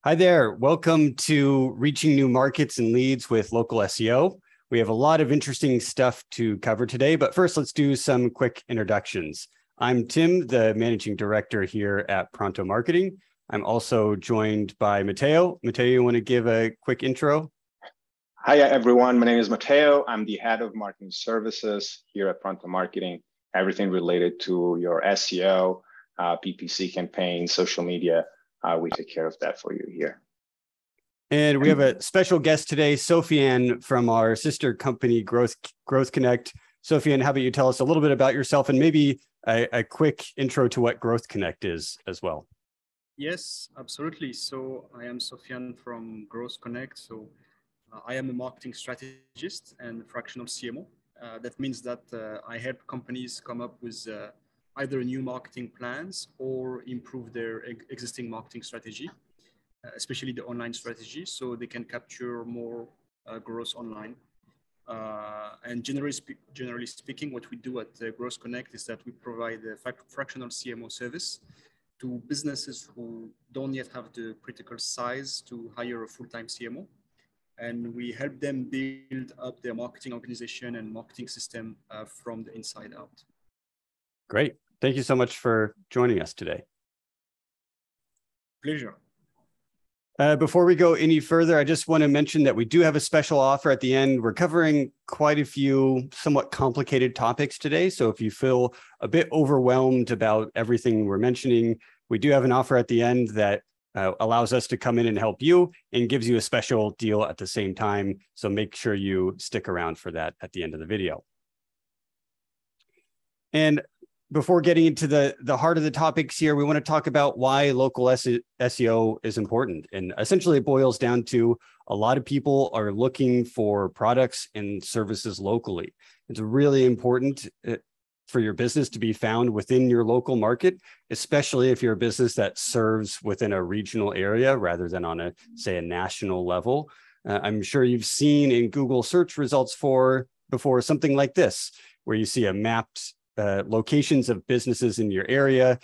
Hi there. Welcome to Reaching New Markets and Leads with Local SEO. We have a lot of interesting stuff to cover today, but first let's do some quick introductions. I'm Tim, the Managing Director here at Pronto Marketing. I'm also joined by Matteo. Matteo, you want to give a quick intro? Hi, everyone. My name is Matteo. I'm the head of marketing services here at Pronto Marketing. Everything related to your SEO, PPC campaigns, social media, we take care of that for you here. And we have a special guest today, Sofiane from our sister company, Growth Connect. Sofiane, how about you tell us a little bit about yourself and maybe a quick intro to what Growth Connect is as well? Yes, absolutely. So I am Sofiane from Growth Connect. So I am a marketing strategist and fractional CMO. That means that I help companies come up with either new marketing plans or improve their existing marketing strategy, especially the online strategy, so they can capture more growth online. And generally speaking, what we do at Growth Connect is that we provide a fractional CMO service to businesses who don't yet have the critical size to hire a full-time CMO. And we help them build up their marketing organization and marketing system from the inside out. Great. Thank you so much for joining us today. Pleasure. Before we go any further, I just want to mention that we do have a special offer at the end. We're covering quite a few somewhat complicated topics today. So if you feel a bit overwhelmed about everything we're mentioning, we do have an offer at the end that allows us to come in and help you and gives you a special deal at the same time. So make sure you stick around for that at the end of the video. And before getting into the heart of the topics here, we want to talk about why local SEO is important. And essentially it boils down to a lot of people are looking for products and services locally. It's really important for your business to be found within your local market, especially if you're a business that serves within a regional area rather than on say a national level. I'm sure you've seen in Google search results before something like this, where you see a mapped locations of businesses in your area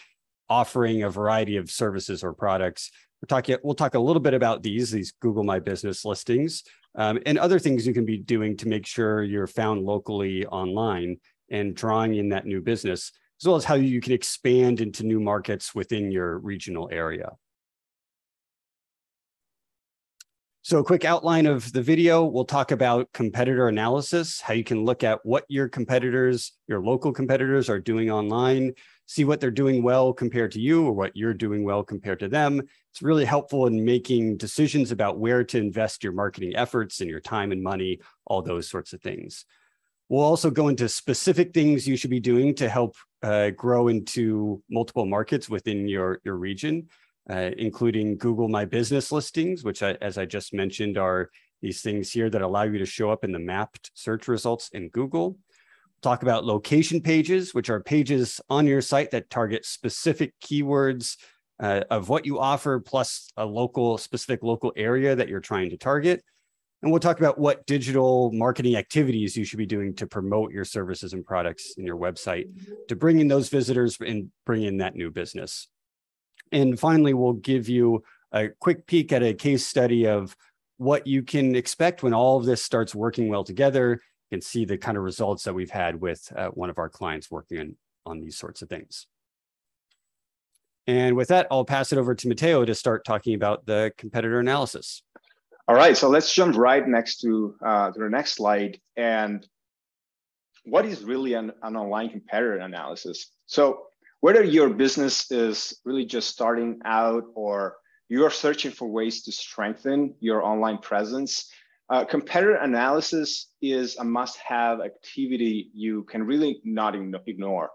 offering a variety of services or products. We'll talk a little bit about these Google My Business listings and other things you can be doing to make sure you're found locally online and drawing in that new business, as well as how you can expand into new markets within your regional area. So a quick outline of the video, we'll talk about competitor analysis, how you can look at what your local competitors are doing online, see what they're doing well compared to you or what you're doing well compared to them. It's really helpful in making decisions about where to invest your marketing efforts and your time and money, all those sorts of things. We'll also go into specific things you should be doing to help grow into multiple markets within your region. Including Google My Business listings, which as I just mentioned, are these things here that allow you to show up in the mapped search results in Google. Talk about location pages, which are pages on your site that target specific keywords of what you offer, plus a specific local area that you're trying to target. And we'll talk about what digital marketing activities you should be doing to promote your services and products in your website to bring in those visitors and bring in that new business. And finally, we'll give you a quick peek at a case study of what you can expect when all of this starts working well together. You can see the kind of results that we've had with one of our clients working on these sorts of things. And with that, I'll pass it over to Matteo to start talking about the competitor analysis. All right, so let's jump right next to the next slide. And what is really an online competitor analysis? So whether your business is really just starting out or you're searching for ways to strengthen your online presence, competitor analysis is a must-have activity you can really not ignore.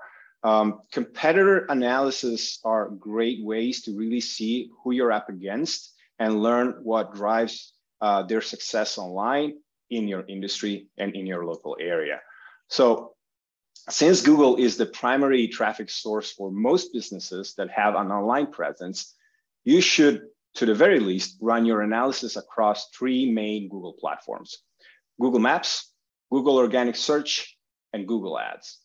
Competitor analysis are great ways to really see who you're up against and learn what drives their success online in your industry and in your local area. So since Google is the primary traffic source for most businesses that have an online presence, you should, to the very least, run your analysis across three main Google platforms: Google Maps, Google Organic Search, and Google Ads.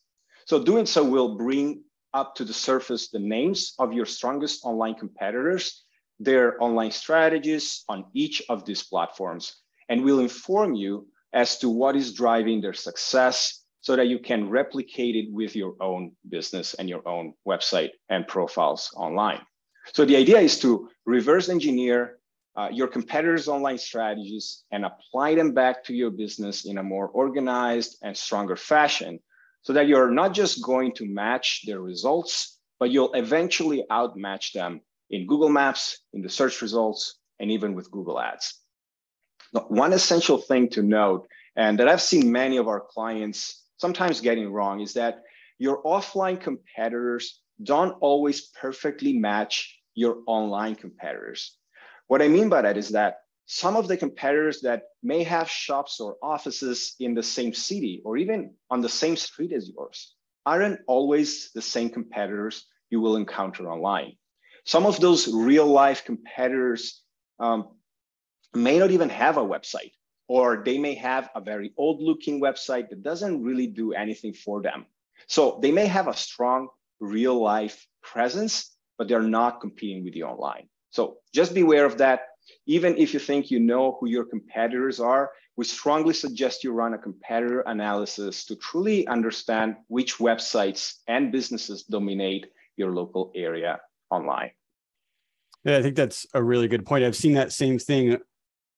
So doing so will bring up to the surface the names of your strongest online competitors their online strategies on each of these platforms and will inform you as to what is driving their success so that you can replicate it with your own business and your own website and profiles online. So the idea is to reverse engineer your competitors' online strategies and apply them back to your business in a more organized and stronger fashion so that you're not just going to match their results, but you'll eventually outmatch them in Google Maps, in the search results, and even with Google Ads. Now, one essential thing to note, and that I've seen many of our clients sometimes getting wrong, is that your offline competitors don't always perfectly match your online competitors. What I mean by that is that some of the competitors that may have shops or offices in the same city or even on the same street as yours aren't always the same competitors you will encounter online. Some of those real life competitors may not even have a website, or they may have a very old looking website that doesn't really do anything for them. So they may have a strong real life presence, but they're not competing with you online. So just beware of that. Even if you think you know who your competitors are, we strongly suggest you run a competitor analysis to truly understand which websites and businesses dominate your local area online. Yeah, I think that's a really good point. I've seen that same thing.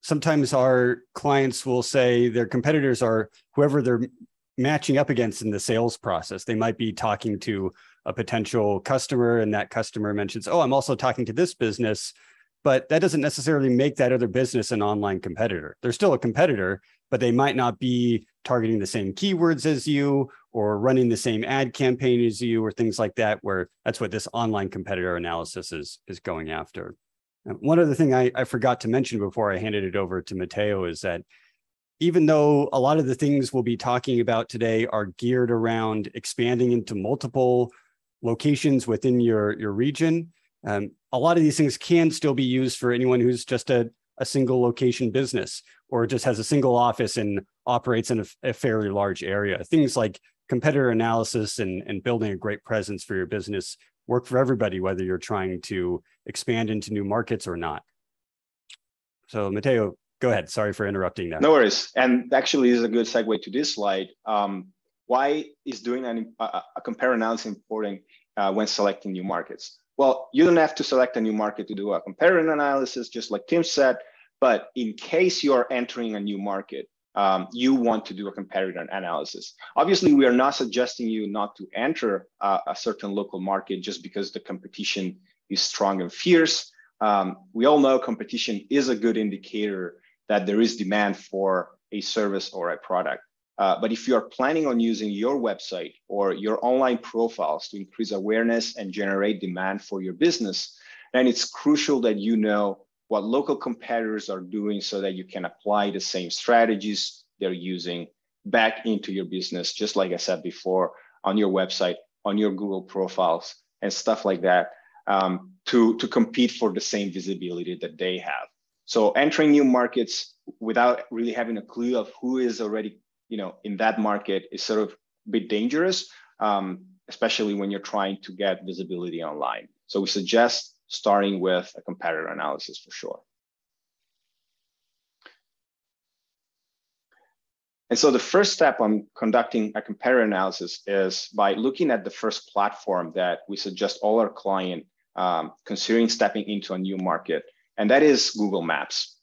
Sometimes our clients will say their competitors are whoever they're matching up against in the sales process. They might be talking to a potential customer and that customer mentions, oh, I'm also talking to this business, but that doesn't necessarily make that other business an online competitor. They're still a competitor, but they might not be targeting the same keywords as you or running the same ad campaign as you or things like that, where that's what this online competitor analysis is going after. One other thing I forgot to mention before I handed it over to Matteo is that even though a lot of the things we'll be talking about today are geared around expanding into multiple locations within your region, a lot of these things can still be used for anyone who's just a single location business or just has a single office and operates in a fairly large area. Things like competitor analysis and building a great presence for your business work for everybody, whether you're trying to expand into new markets or not. So Matteo, go ahead. Sorry for interrupting that. No worries. And actually, this is a good segue to this slide. Why is doing a compare analysis important when selecting new markets? Well, you don't have to select a new market to do a comparative analysis, just like Tim said. But in case you are entering a new market, you want to do a comparative analysis. Obviously, we are not suggesting you not to enter a certain local market just because the competition is strong and fierce. We all know competition is a good indicator that there is demand for a service or a product. But if you are planning on using your website or your online profiles to increase awareness and generate demand for your business, then it's crucial that you know what local competitors are doing so that you can apply the same strategies they're using back into your business, just like I said before, on your website, on your Google profiles, and stuff like that, to compete for the same visibility that they have. So entering new markets without really having a clue of who is already in that market is sort of a bit dangerous, especially when you're trying to get visibility online. So we suggest starting with a competitor analysis for sure. And so the first step on conducting a competitor analysis is by looking at the first platform that we suggest all our clients considering stepping into a new market, and that is Google Maps.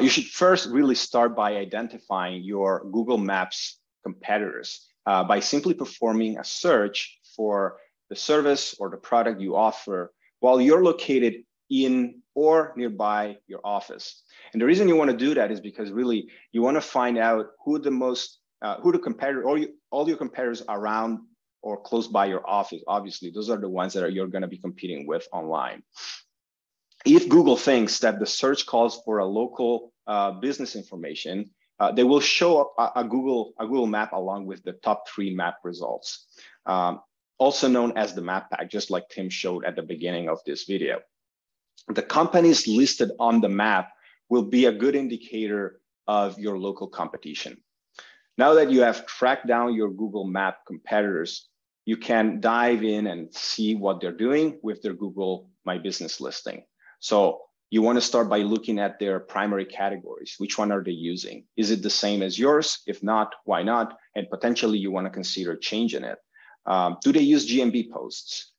You should first really start by identifying your Google Maps competitors by simply performing a search for the service or the product you offer while you're located in or nearby your office. And the reason you want to do that is because really you want to find out who the competitor or all your competitors around or close by your office. Obviously, those are the ones that you're going to be competing with online. If Google thinks that the search calls for a local business information, they will show up a Google map along with the top 3 map results, also known as the map pack, just like Tim showed at the beginning of this video. The companies listed on the map will be a good indicator of your local competition. Now that you have tracked down your Google Map competitors, you can dive in and see what they're doing with their Google My Business listing. So you want to start by looking at their primary categories. Which one are they using? Is it the same as yours? If not, why not? And potentially you want to consider changing it. Do they use GMB posts?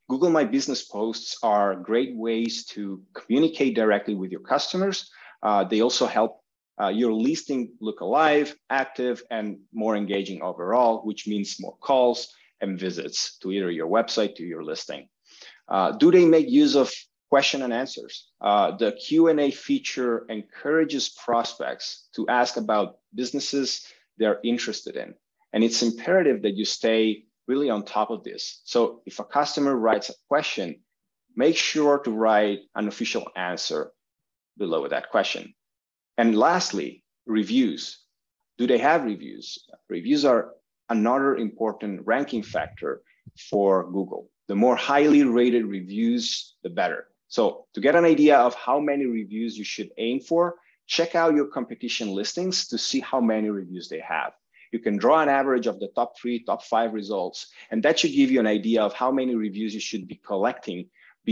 Google My Business posts are great ways to communicate directly with your customers. They also help your listing look alive, active, and more engaging overall, which means more calls and visits to either your website, to your listing. Do they make use of question and answers? The Q&A feature encourages prospects to ask about businesses they're interested in. And it's imperative that you stay really on top of this. So if a customer writes a question, make sure to write an official answer below that question. And lastly, reviews. Do they have reviews? Reviews are another important ranking factor for Google. The more highly rated reviews, the better. So to get an idea of how many reviews you should aim for, check out your competition listings to see how many reviews they have. You can draw an average of the top 3, top 5 results, and that should give you an idea of how many reviews you should be collecting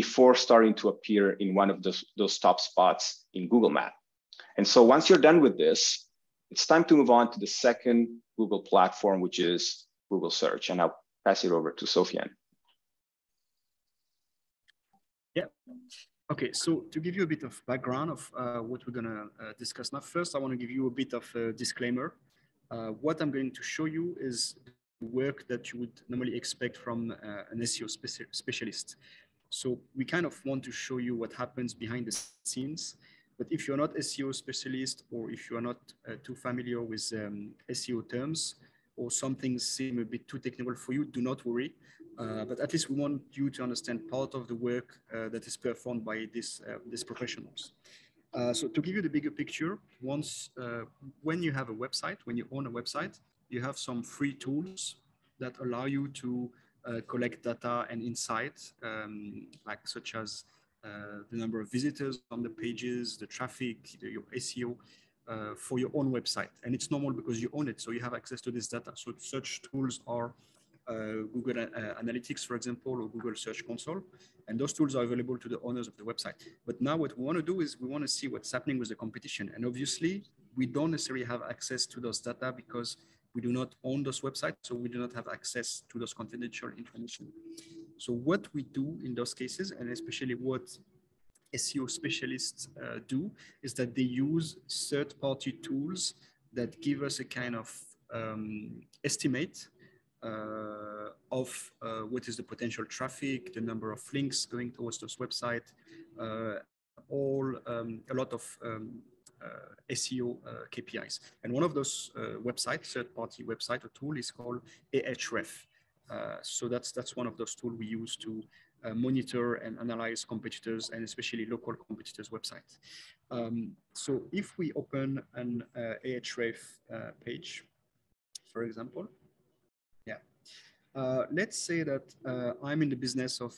before starting to appear in one of those top spots in Google Maps. And so once you're done with this, it's time to move on to the second Google platform, which is Google Search. And I'll pass it over to Sofian. Yeah. Okay, so to give you a bit of background of what we're going to discuss now, first, I want to give you a bit of a disclaimer. What I'm going to show you is work that you would normally expect from an SEO specialist. So we kind of want to show you what happens behind the scenes. But if you're not SEO specialist, or if you're not too familiar with SEO terms, or some things seem a bit too technical for you, do not worry. But at least we want you to understand part of the work that is performed by these professionals. So to give you the bigger picture, when you have a website, when you own a website, you have some free tools that allow you to collect data and insights, such as the number of visitors on the pages, the traffic, your SEO for your own website. And it's normal because you own it, so you have access to this data. So such tools are Google Analytics, for example, or Google Search Console. And those tools are available to the owners of the website. But now what we want to do is we want to see what's happening with the competition. And obviously, we don't necessarily have access to those data because we do not own those websites, so we do not have access to those confidential information. So what we do in those cases, and especially what SEO specialists do, is that they use third-party tools that give us a kind of estimate of what is the potential traffic, the number of links going towards those websites, a lot of SEO KPIs. And one of those third-party website or tool is called Ahref. So that's one of those tools we use to monitor and analyze competitors, and especially local competitors' websites. So if we open an Ahref page, for example, let's say that I'm in the business of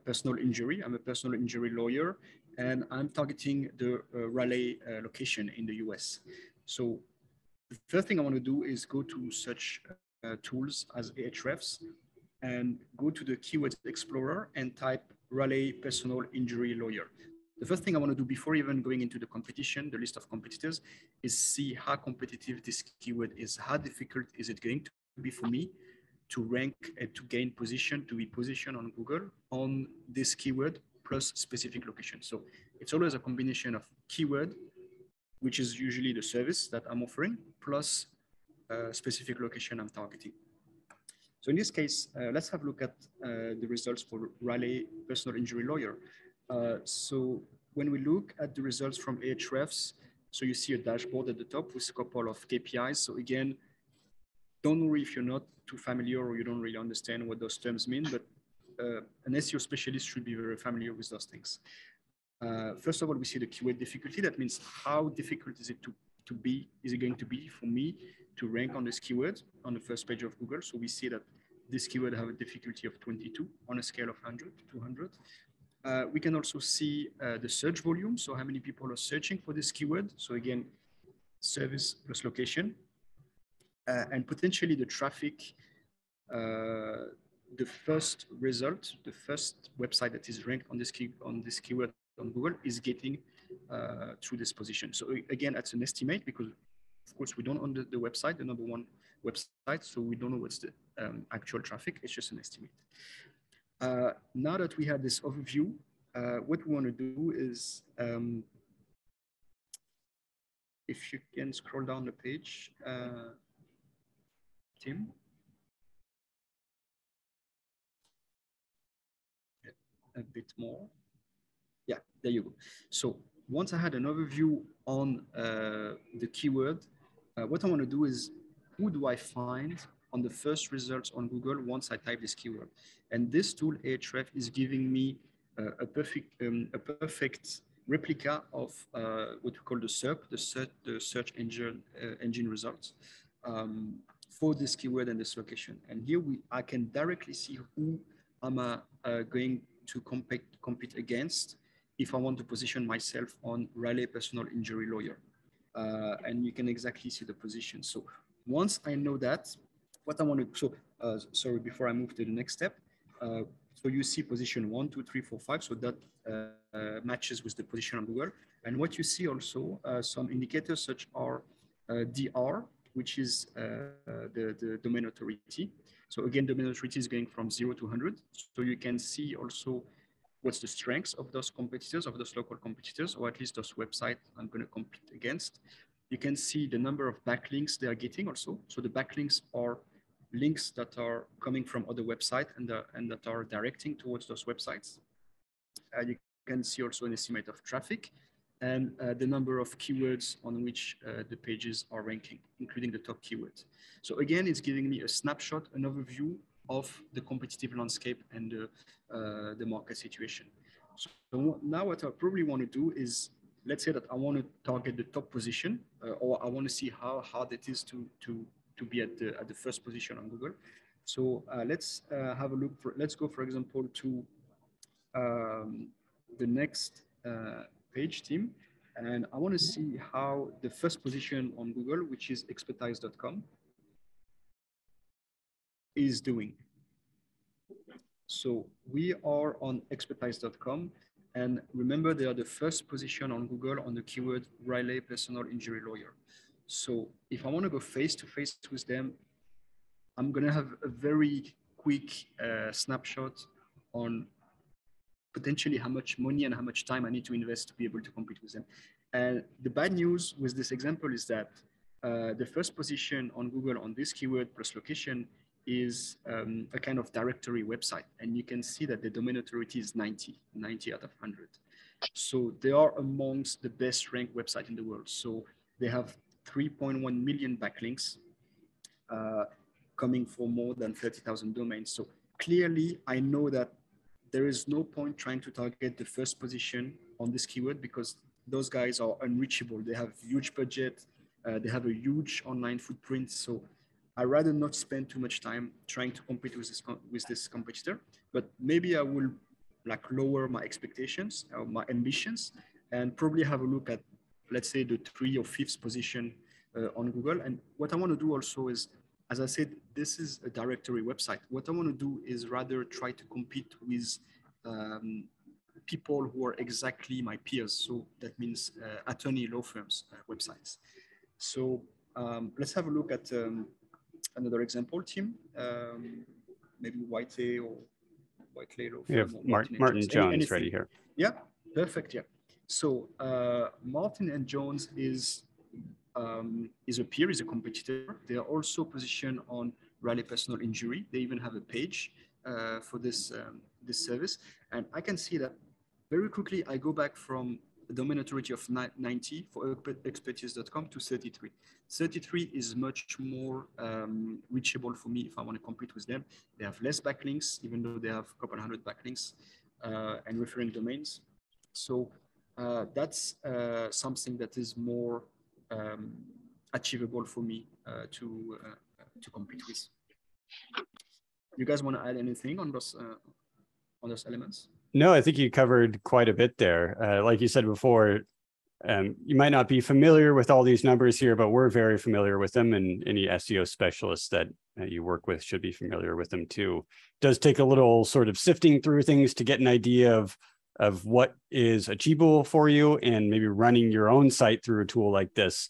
personal injury. I'm a personal injury lawyer, and I'm targeting the Raleigh location in the US. So the first thing I want to do is go to such tools as Ahrefs and go to the Keyword Explorer and type Raleigh personal injury lawyer. The first thing I want to do before even going into the competition, the list of competitors, is see how competitive this keyword is. How difficult is it going to be for me to rank and to gain position, to be positioned on Google on this keyword plus specific location. So it's always a combination of keyword, which is usually the service that I'm offering, plus specific location I'm targeting. So in this case, let's have a look at the results for Raleigh personal injury lawyer. So when we look at the results from Ahrefs, so you see a dashboard at the top with a couple of KPIs. So again, don't worry if you're not too familiar or you don't really understand what those terms mean, but an SEO specialist should be very familiar with those things. First of all, we see the keyword difficulty. That means how difficult is it going to be for me to rank on this keyword on the first page of Google. So we see that this keyword have a difficulty of 22 on a scale of 100 to 100. We can also see the search volume. So how many people are searching for this keyword. So again, service plus location. And potentially the traffic the first result, the first website that is ranked on this keyword on Google is getting through this position. So again, that's an estimate because of course we don't own the website, the number one website, so we don't know what's the actual traffic. It's just an estimate. Now that we have this overview, what we want to do is, if you can scroll down the page, Tim. A bit more. Yeah, there you go. So once I had an overview on the keyword, what I want to do is, who do I find on the first results on Google once I type this keyword? And this tool, Ahrefs, is giving me a perfect replica of what we call the SERP, the search engine results for this keyword and this location. And here I can directly see who am I going to compete against if I want to position myself on Riley personal injury lawyer. And you can exactly see the position. So once I know that, what I want to, sorry, before I move to the next step, so you see position 1, 2, 3, 4, 5. So that matches with the position on Google. And what you see also, some indicators such are DR, which is the domain authority. So again, domain authority is going from 0 to 100. So you can see also what's the strengths of those competitors, of those local competitors, or at least those websites I'm going to compete against. You can see the number of backlinks they are getting also. So the backlinks are links that are coming from other websites and that are directing towards those websites. You can see also an estimate of traffic and the number of keywords on which the pages are ranking, including the top keywords. So again, it's giving me a snapshot, an overview of the competitive landscape and the market situation. So now what I probably want to do is, let's say that I want to target the top position, or I want to see how hard it is to be at the first position on Google. So let's have a look. Let's go, for example, to the next page, team. And I want to see how the first position on Google, which is expertise.com, is doing. So we are on expertise.com. And remember, they are the first position on Google on the keyword Riley personal injury lawyer. So if I want to go face-to-face with them, I'm going to have a very quick snapshot on potentially how much money and how much time I need to invest to be able to compete with them. And the bad news with this example is that the first position on Google on this keyword plus location is a kind of directory website. And you can see that the domain authority is 90 out of 100. So they are amongst the best ranked websites in the world. So they have 3.1 million backlinks coming from more than 30,000 domains. So clearly, I know that there is no point trying to target the first position on this keyword because those guys are unreachable. They have huge budget. They have a huge online footprint. So I'd rather not spend too much time trying to compete with this competitor, but maybe I will lower my expectations or my ambitions and probably have a look at, let's say, the 3rd or 5th position on Google. And what I want to do also is, as I said, this is a directory website. What I want to do is rather try to compete with people who are exactly my peers. So that means attorney law firms websites. So let's have a look at another example, Tim. Maybe Whiteley or Whiteley law firm. We have Martin Jones ready here. Yeah, perfect. Yeah. So Martin and Jones is a peer, is a competitor. They are also positioned on Riley personal injury. They even have a page for this service. And I can see that very quickly, I go back from the domain authority of 90 for expertise.com to 33. 33 is much more reachable for me if I want to compete with them. They have less backlinks, even though they have a couple hundred backlinks and referring domains. So that's something that is more achievable for me to compete with. You guys want to add anything on those elements? No, I think you covered quite a bit there. Like you said before, You might not be familiar with all these numbers here, but we're very familiar with them, and any SEO specialist that you work with should be familiar with them too. It does take a little sort of sifting through things to get an idea of what is achievable for you, and maybe running your own site through a tool like this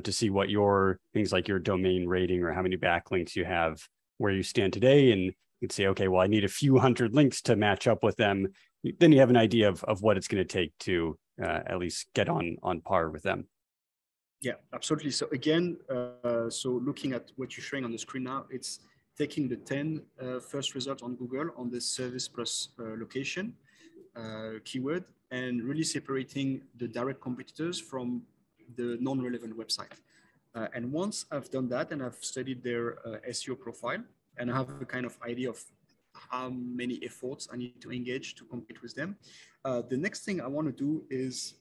to see what your things like your domain rating or how many backlinks you have, where you stand today. And you can say, okay, well, I need a few hundred links to match up with them. Then you have an idea of what it's going to take to at least get on par with them. Yeah, absolutely. So again, so looking at what you're showing on the screen now, it's taking the 10 first results on Google on the service plus location keyword, and really separating the direct competitors from the non-relevant website. And once I've done that and I've studied their SEO profile, and I have a kind of idea of how many efforts I need to engage to compete with them, the next thing I want to do is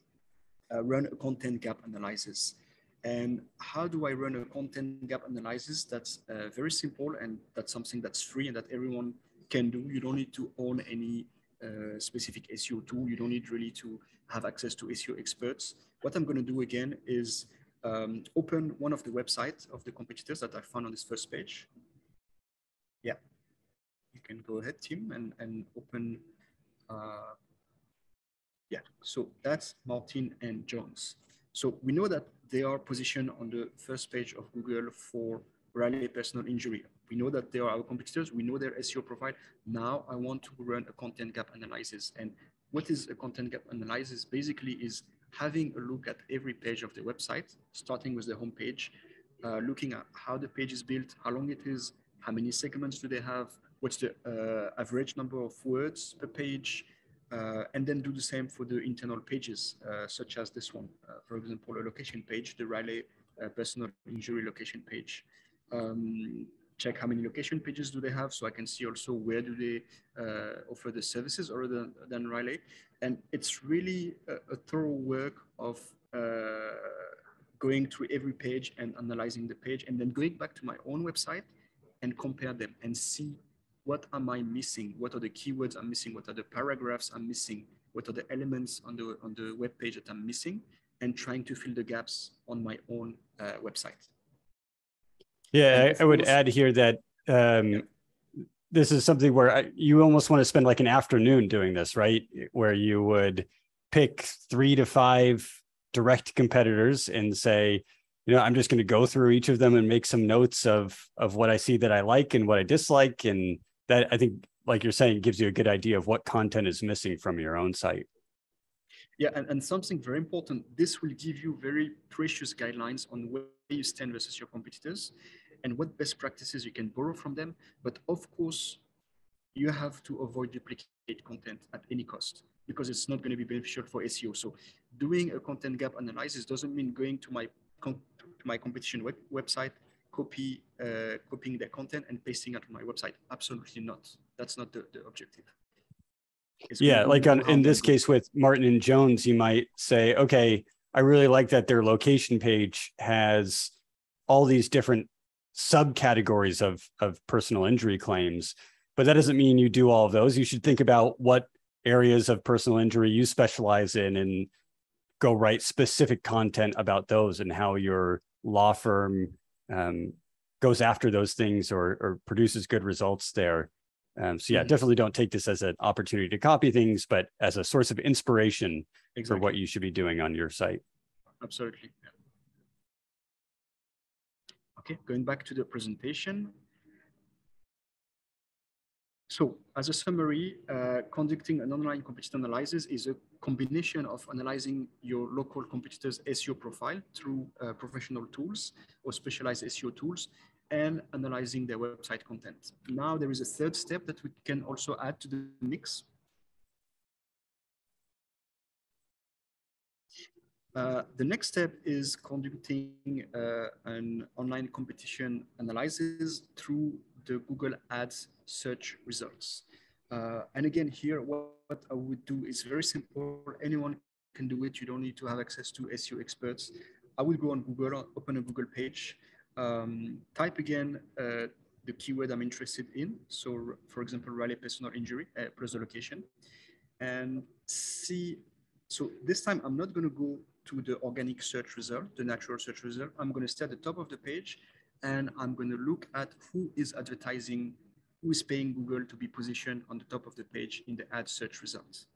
run a content gap analysis. And how do I run a content gap analysis? That's very simple, and that's something that's free and that everyone can do. You don't need to own any specific SEO tool. You don't need really to have access to SEO experts. What I'm going to do again is open one of the websites of the competitors that I found on this first page. Yeah, you can go ahead, Tim, and open. Yeah, so that's Martin and Jones. So we know that they are positioned on the first page of Google for Raleigh personal injury. We know that they are our competitors. We know their SEO profile. Now I want to run a content gap analysis. And what is a content gap analysis? Basically is having a look at every page of the website, starting with the home page, looking at how the page is built, how long it is, how many segments do they have, what's the average number of words per page, and then do the same for the internal pages, such as this one. For example, a location page, the Raleigh personal injury location page. Check how many location pages do they have, so I can see also where do they offer the services other than Raleigh. And it's really a thorough work of going through every page and analyzing the page, and then going back to my own website and compare them and see what am I missing? What are the keywords I'm missing? What are the paragraphs I'm missing? What are the elements on the web page that I'm missing? And trying to fill the gaps on my own website. Yeah, I would add here that this is something where you almost want to spend like an afternoon doing this, right? Where you would pick 3 to 5 direct competitors and say, you know, I'm just going to go through each of them and make some notes of what I see that I like and what I dislike. And that, I think, like you're saying, gives you a good idea of what content is missing from your own site. Yeah, and something very important, this will give you very precious guidelines on where you stand versus your competitors and what best practices you can borrow from them. But of course, you have to avoid duplicate content at any cost, because it's not going to be beneficial for SEO. So doing a content gap analysis doesn't mean going to my competition website, copying their content and pasting it on my website. Absolutely not. That's not the objective. Yeah, like in this case with Martin and Jones, you might say, okay, I really like that their location page has all these different subcategories of personal injury claims, but that doesn't mean you do all of those. You should think about what areas of personal injury you specialize in and go write specific content about those and how your law firm goes after those things or produces good results there. So yeah, definitely don't take this as an opportunity to copy things, but as a source of inspiration for what you should be doing on your site. Absolutely. Yeah. Okay, going back to the presentation. So as a summary, conducting an online competitor analysis is a combination of analyzing your local competitors' SEO profile through professional tools or specialized SEO tools, and analyzing their website content. Now there is a third step that we can also add to the mix. The next step is conducting an online competition analysis through the Google Ads search results. And again, here, what I would do is very simple. Anyone can do it. You don't need to have access to SEO experts. I will go on Google, open a Google page, type again the keyword I'm interested in. So for example, Raleigh personal injury plus the location, and see. So this time I'm not going to go to the organic search result, the natural search result. I'm going to stay at the top of the page, and I'm going to look at who is advertising, who is paying Google to be positioned on the top of the page in the ad search results.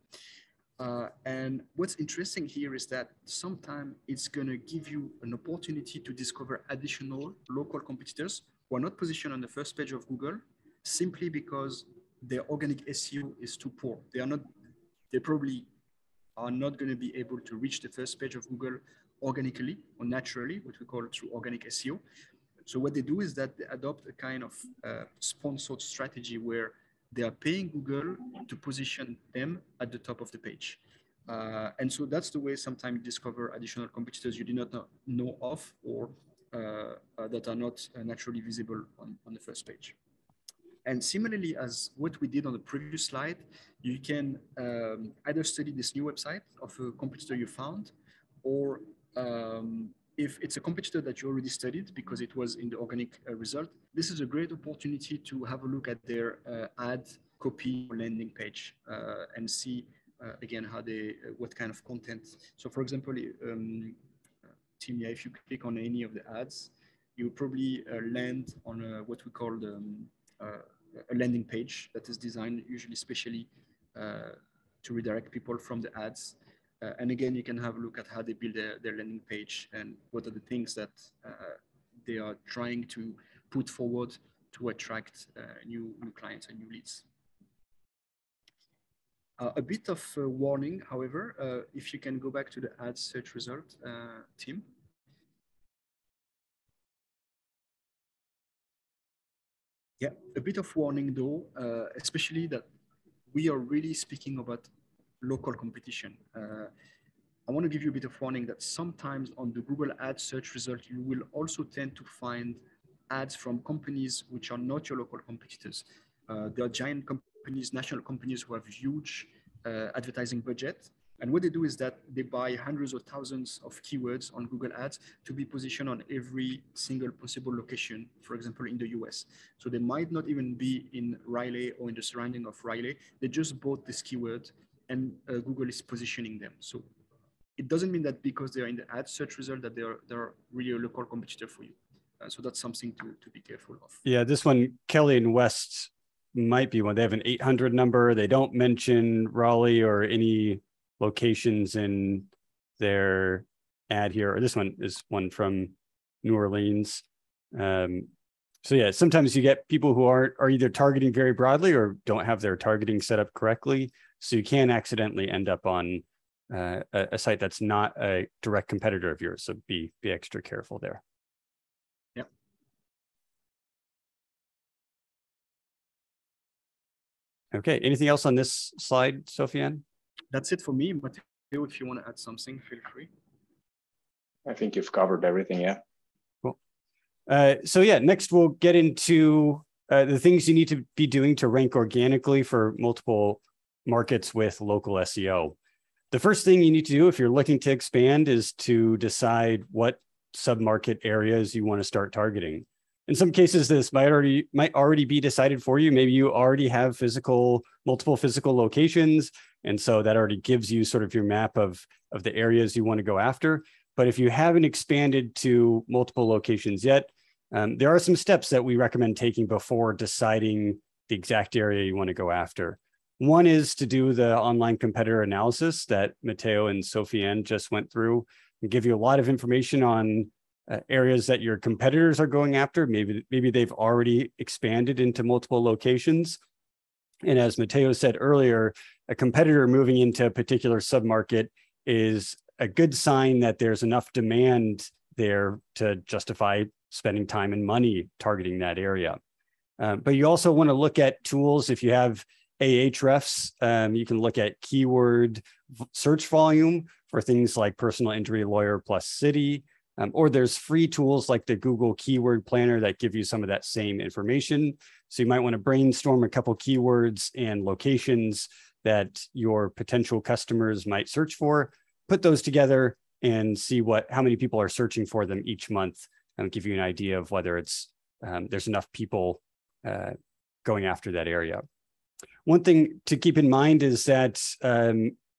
And what's interesting here is that sometimes it's going to give you an opportunity to discover additional local competitors who are not positioned on the first page of Google simply because their organic SEO is too poor. They probably are not going to be able to reach the first page of Google organically or naturally, what we call through organic SEO. So what they do is that they adopt a kind of sponsored strategy where they are paying Google to position them at the top of the page. And so that's the way sometimes you discover additional competitors you do not know of or that are not naturally visible on the first page. And similarly, as what we did on the previous slide, you can either study this new website of a competitor you found, or if it's a competitor that you already studied because it was in the organic result, this is a great opportunity to have a look at their ad copy or landing page and see again how what kind of content. So for example, Timia, if you click on any of the ads, you probably land on what we call a landing page that is designed usually specially to redirect people from the ads. And again, you can have a look at how they build their landing page and what are the things that they are trying to put forward to attract new clients and new leads. A bit of a warning, however, if you can go back to the ad search result, Tim. Yeah, a bit of warning though, especially that we are really speaking about local competition. I want to give you a bit of warning that sometimes on the Google ad search result, you will also tend to find ads from companies which are not your local competitors. There are giant companies, national companies who have huge advertising budget. And what they do is that they buy hundreds or thousands of keywords on Google Ads to be positioned on every single possible location, for example, in the US. So they might not even be in Raleigh or in the surrounding of Raleigh. They just bought this keyword and Google is positioning them. So it doesn't mean that because they're in the ad search result that they're really a local competitor for you. So that's something to be careful of. Yeah, this one, Kelly and West might be one. They have an 800 number. They don't mention Raleigh or any locations in their ad here. Or this one is one from New Orleans. So yeah, sometimes you get people who are either targeting very broadly or don't have their targeting set up correctly. So you can accidentally end up on a site that's not a direct competitor of yours. So be extra careful there. Yep. Okay, anything else on this slide, Sofiane? That's it for me. Matteo, if you want to add something, feel free. I think you've covered everything, yeah. Cool. So yeah, next we'll get into the things you need to be doing to rank organically for multiple markets with local SEO. The first thing you need to do if you're looking to expand is to decide what sub-market areas you want to start targeting. In some cases, this might already be decided for you. Maybe you already have multiple physical locations. And so that already gives you sort of your map of the areas you want to go after. But if you haven't expanded to multiple locations yet, there are some steps that we recommend taking before deciding the exact area you want to go after. One is to do the online competitor analysis that Matteo and Sofiane just went through and give you a lot of information on areas that your competitors are going after. Maybe they've already expanded into multiple locations. And as Matteo said earlier, a competitor moving into a particular submarket is a good sign that there's enough demand there to justify spending time and money targeting that area. But you also want to look at tools. If you have Ahrefs, you can look at keyword search volume for things like personal injury lawyer plus city. Or there's free tools like the Google Keyword Planner that give you some of that same information. So you might want to brainstorm a couple keywords and locations that your potential customers might search for, put those together and see how many people are searching for them each month, and give you an idea of whether there's enough people going after that area. One thing to keep in mind is that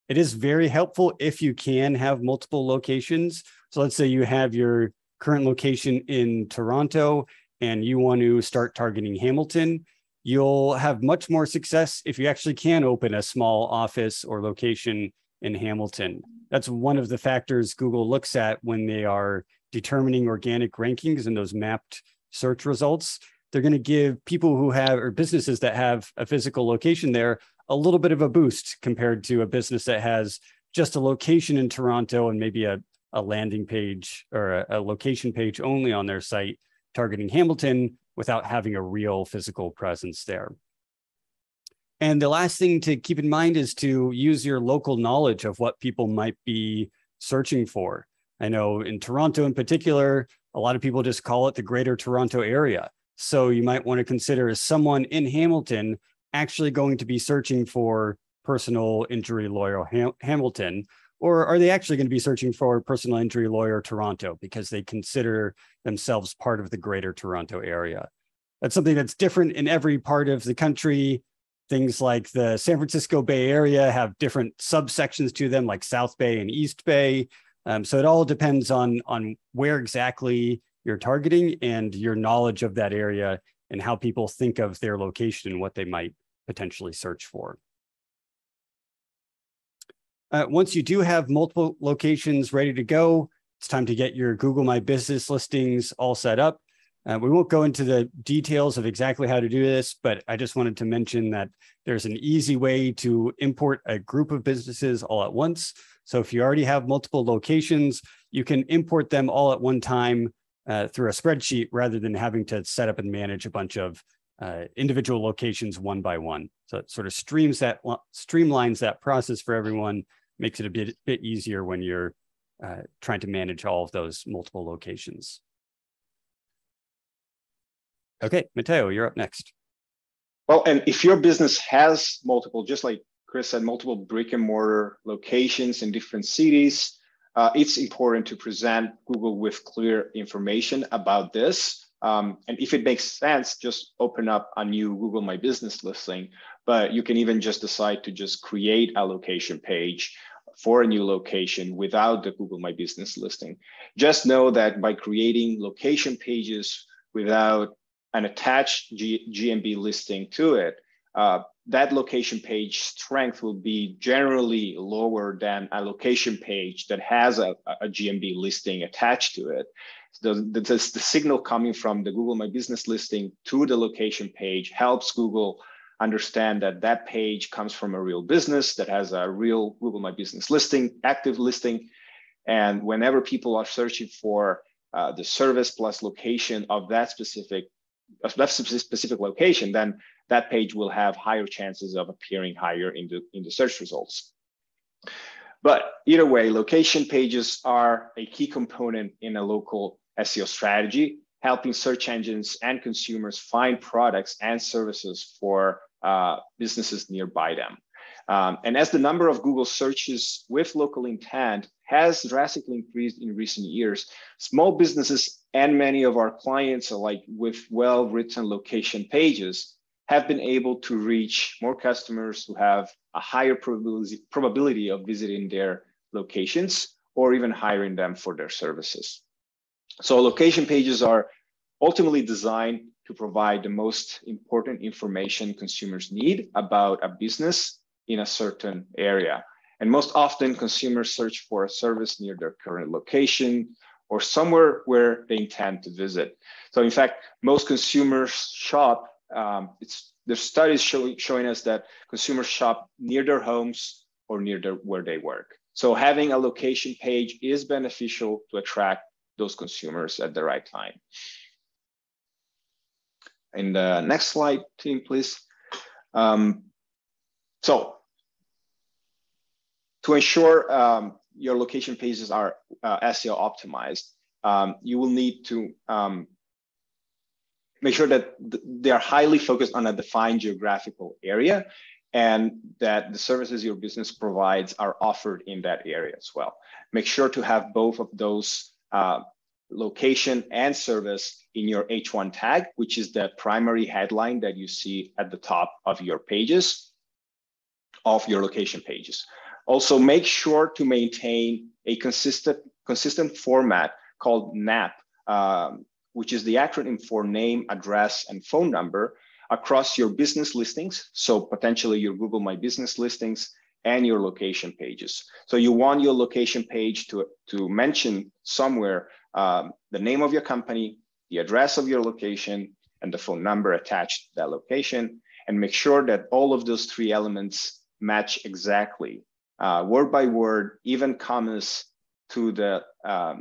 It is very helpful if you can have multiple locations. So let's say you have your current location in Toronto and you want to start targeting Hamilton. You'll have much more success if you actually can open a small office or location in Hamilton. That's one of the factors Google looks at when they are determining organic rankings and those mapped search results. They're going to give people who have, or businesses that have a physical location there, a little bit of a boost compared to a business that has just a location in Toronto and maybe a landing page or a location page only on their site targeting Hamilton without having a real physical presence there. And the last thing to keep in mind is to use your local knowledge of what people might be searching for. I know in Toronto in particular, a lot of people just call it the Greater Toronto Area. So you might want to consider, is someone in Hamilton actually going to be searching for personal injury lawyer Hamilton, or are they actually going to be searching for personal injury lawyer Toronto because they consider themselves part of the Greater Toronto Area? That's something that's different in every part of the country. Things like the San Francisco Bay Area have different subsections to them, like South Bay and East Bay. So it all depends on where exactly you're targeting and your knowledge of that area and how people think of their location and what they might potentially search for. Once you do have multiple locations ready to go, it's time to get your Google My Business listings all set up. We won't go into the details of exactly how to do this, but I just wanted to mention that there's an easy way to import a group of businesses all at once. So if you already have multiple locations, you can import them all at one time through a spreadsheet rather than having to set up and manage a bunch of individual locations one by one. So it sort of streamlines that process for everyone, makes it a bit easier when you're trying to manage all of those multiple locations. Okay, Matteo, you're up next. Well, and if your business has multiple, just like Chris said, multiple brick and mortar locations in different cities, it's important to present Google with clear information about this. And if it makes sense, just open up a new Google My Business listing, but you can even just decide to just create a location page for a new location without the Google My Business listing. Just know that by creating location pages without an attached GMB listing to it, that location page strength will be generally lower than a location page that has a GMB listing attached to it. The signal coming from the Google My Business listing to the location page helps Google understand that that page comes from a real business that has a real Google My Business listing, active listing. And whenever people are searching for the service plus location of that specific location, then that page will have higher chances of appearing higher in the search results. But either way, location pages are a key component in a local SEO strategy, helping search engines and consumers find products and services for businesses nearby them. And as the number of Google searches with local intent has drastically increased in recent years, small businesses and many of our clients alike with well-written location pages have been able to reach more customers who have a higher probability of visiting their locations or even hiring them for their services. So location pages are ultimately designed to provide the most important information consumers need about a business in a certain area. And most often consumers search for a service near their current location or somewhere where they intend to visit. So in fact, most consumers shop, there's studies showing us that consumers shop near their homes or near where they work. So having a location page is beneficial to attract those consumers at the right time. And the next slide, team, please. So to ensure your location pages are SEO optimized, you will need to make sure that they are highly focused on a defined geographical area and that the services your business provides are offered in that area as well. Make sure to have both of those location and service in your H1 tag, which is the primary headline that you see at the top of your pages, of your location pages. Also, make sure to maintain a consistent format called NAP, which is the acronym for name, address, and phone number across your business listings. So potentially your Google My Business listings and your location pages. So you want your location page to mention somewhere the name of your company, the address of your location, and the phone number attached to that location, and make sure that all of those three elements match exactly, word by word, even commas to the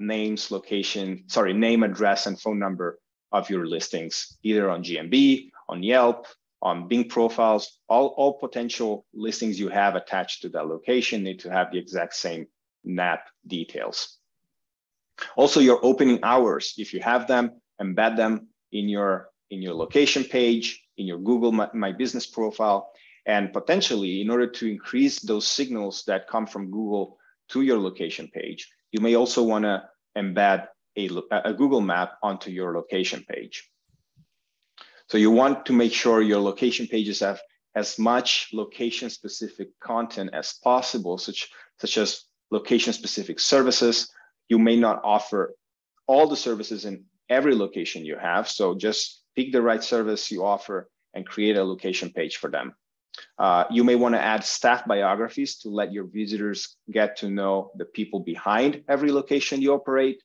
name, address, and phone number of your listings, either on GMB, on Yelp, on Bing profiles. All potential listings you have attached to that location need to have the exact same NAP details. Also, your opening hours, if you have them, embed them in your location page, in your Google My Business profile, and potentially, in order to increase those signals that come from Google to your location page, you may also want to embed a Google map onto your location page. So you want to make sure your location pages have as much location-specific content as possible, such as location-specific services. You may not offer all the services in every location you have, so just pick the right service you offer and create a location page for them. You may want to add staff biographies to let your visitors get to know the people behind every location you operate,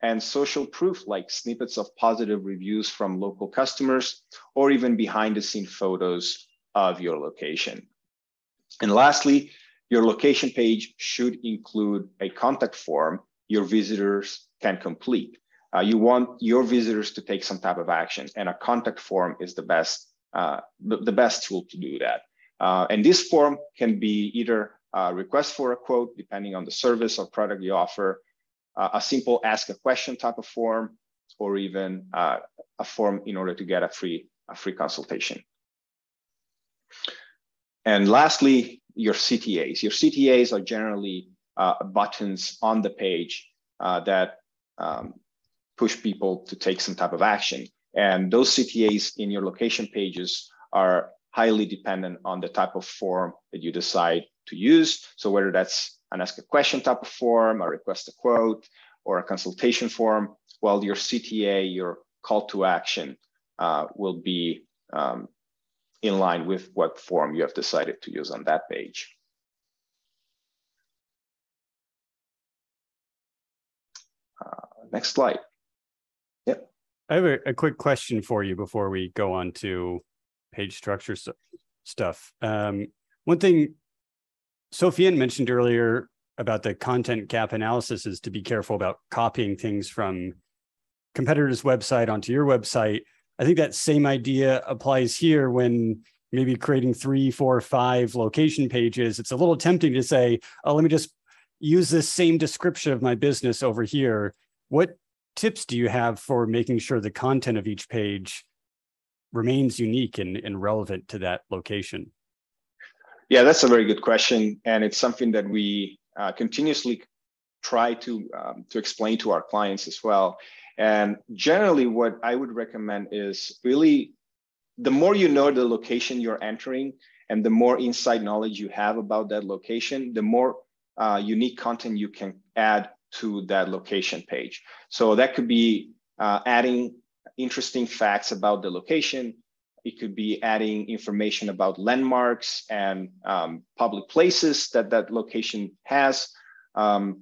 and social proof like snippets of positive reviews from local customers, or even behind the scene photos of your location. And lastly, your location page should include a contact form your visitors can complete. You want your visitors to take some type of action, and a contact form is the best tool to do that. And this form can be either a request for a quote, depending on the service or product you offer, a simple ask a question type of form, or even a form in order to get a free consultation. And lastly, your CTAs. Your CTAs are generally buttons on the page that push people to take some type of action. And those CTAs in your location pages are highly dependent on the type of form that you decide to use. So whether that's an ask a question type of form, a request a quote, or a consultation form, well, your CTA, your call to action, will be in line with what form you have decided to use on that page. Next slide. Yep. I have a quick question for you before we go on to page structure stuff. One thing Sofian mentioned earlier about the content gap analysis is to be careful about copying things from competitors' website onto your website. I think that same idea applies here when maybe creating 3, 4, 5 location pages. It's a little tempting to say, oh, let me just use this same description of my business over here. What tips do you have for making sure the content of each page remains unique and relevant to that location? Yeah, that's a very good question. And it's something that we continuously try to explain to our clients as well. And generally, what I would recommend is really, the more you know the location you're entering and the more inside knowledge you have about that location, the more unique content you can add to that location page. So that could be adding interesting facts about the location. It could be adding information about landmarks and public places that location has. That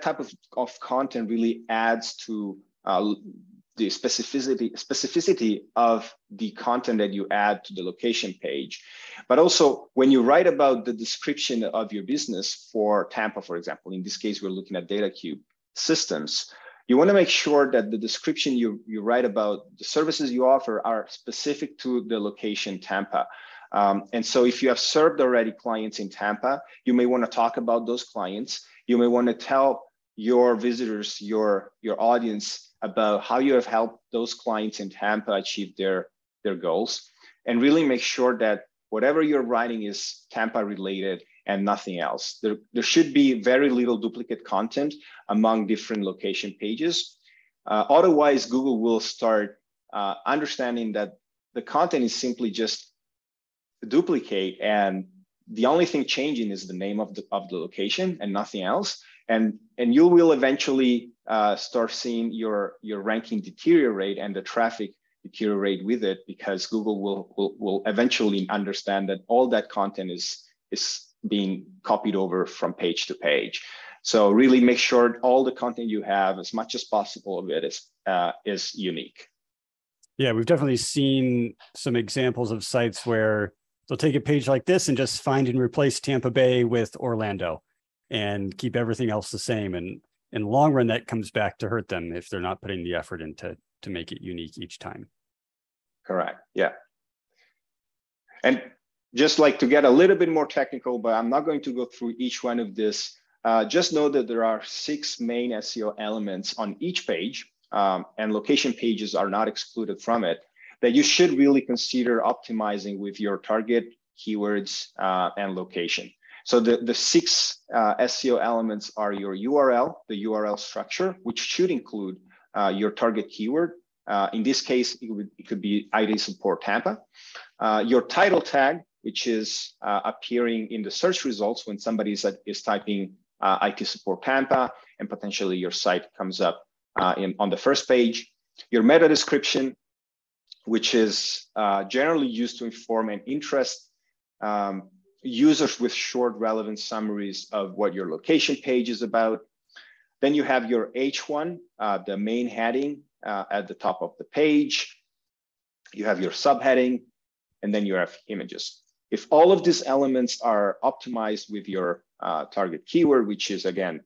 type of content really adds to the specificity of the content that you add to the location page. But also, when you write about the description of your business for Tampa, for example, in this case, we're looking at DataCube systems, you want to make sure that the description you write about the services you offer are specific to the location Tampa. And so if you have served already clients in Tampa, you may want to talk about those clients. You may want to tell your visitors, your audience, about how you have helped those clients in Tampa achieve their goals, and really make sure that whatever you're writing is Tampa related and nothing else. There should be very little duplicate content among different location pages. Otherwise, Google will start understanding that the content is simply just a duplicate, and the only thing changing is the name of the location and nothing else. And you will eventually start seeing your ranking deteriorate and the traffic deteriorate with it, because Google will eventually understand that all that content is being copied over from page to page. So really make sure all the content you have, as much as possible of it, is unique. Yeah, we've definitely seen some examples of sites where they'll take a page like this and just find and replace Tampa Bay with Orlando and keep everything else the same. And in the long run, that comes back to hurt them if they're not putting the effort into to make it unique each time. Correct. Yeah. And just like to get a little bit more technical, but I'm not going to go through each one of this. Just know that there are 6 main SEO elements on each page, and location pages are not excluded from it, that you should really consider optimizing with your target keywords and location. So the 6 SEO elements are your URL, the URL structure, which should include your target keyword. In this case, it could be IT support Tampa. Your title tag, which is appearing in the search results when somebody is typing IT support Tampa, and potentially your site comes up on the first page. Your meta description, which is generally used to inform and interest users with short relevant summaries of what your location page is about. Then you have your H1, the main heading at the top of the page. You have your subheading, and then you have images. If all of these elements are optimized with your target keyword, which is again,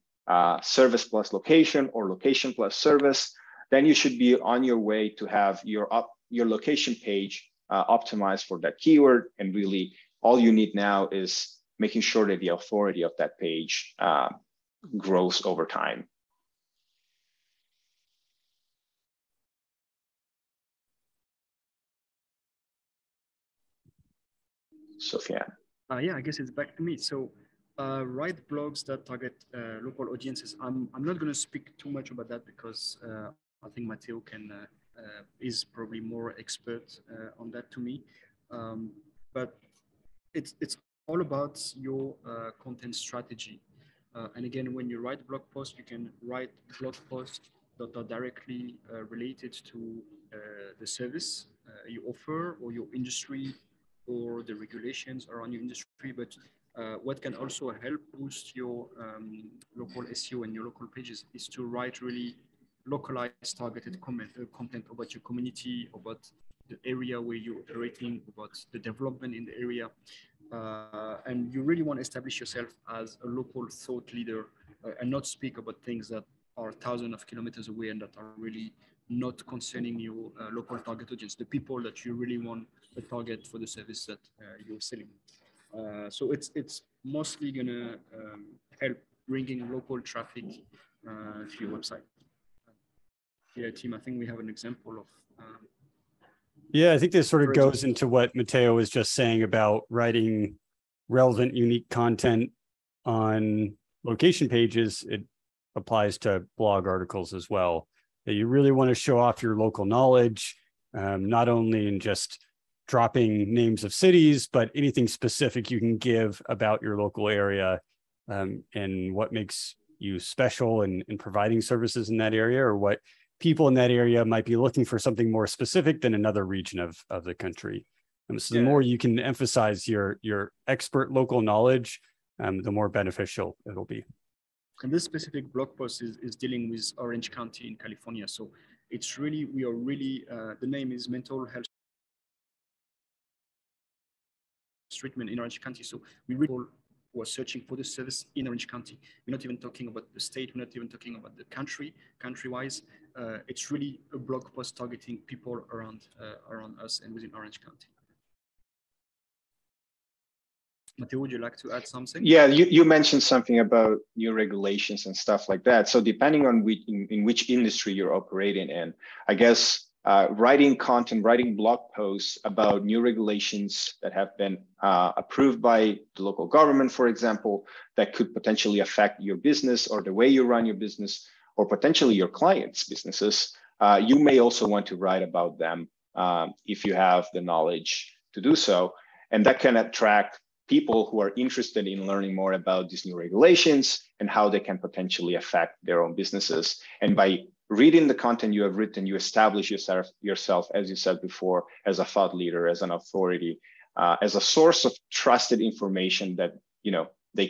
service plus location or location plus service, then you should be on your way to have your location page optimized for that keyword. And really all you need now is making sure that the authority of that page grows over time. Sofian. Yeah, I guess it's back to me. So write blogs that target local audiences. I'm not going to speak too much about that because I think Matteo is probably more expert on that to me. But it's all about your content strategy. And again, when you write blog posts, you can write blog posts that are directly related to the service you offer or your industry or the regulations around your industry. But what can also help boost your local SEO and your local pages is to write really localized targeted content about your community, about the area where you're operating, about the development in the area. And you really want to establish yourself as a local thought leader and not speak about things that are thousands of kilometers away and that are really not concerning your local target audience, the people that you really want to target for the service that you're selling. So it's mostly going to help bringing local traffic to your website. Yeah, team, I think we have an example of. Yeah, I think this sort of goes into what Matteo was just saying about writing relevant, unique content on location pages. It applies to blog articles as well. That you really want to show off your local knowledge, not only in just dropping names of cities, but anything specific you can give about your local area and what makes you special in providing services in that area, or what people in that area might be looking for something more specific than another region of the country. So the more you can emphasize your expert local knowledge, the more beneficial it'll be. And this specific blog post is dealing with Orange County in California. So it's really, we are really, the name is Mental Health Treatment in Orange County. So we really who are searching for the service in Orange County. We're not even talking about the state. We're not even talking about the country-wise. It's really a blog post targeting people around us and within Orange County. Matteo, would you like to add something? Yeah, you mentioned something about new regulations and stuff like that. So depending on in which industry you're operating in, I guess writing content, writing blog posts about new regulations that have been approved by the local government, for example, that could potentially affect your business or the way you run your business, or potentially your clients' businesses, you may also want to write about them if you have the knowledge to do so. And that can attract people who are interested in learning more about these new regulations and how they can potentially affect their own businesses. And by reading the content you have written, you establish yourself, as you said before, as a thought leader, as an authority, as a source of trusted information that they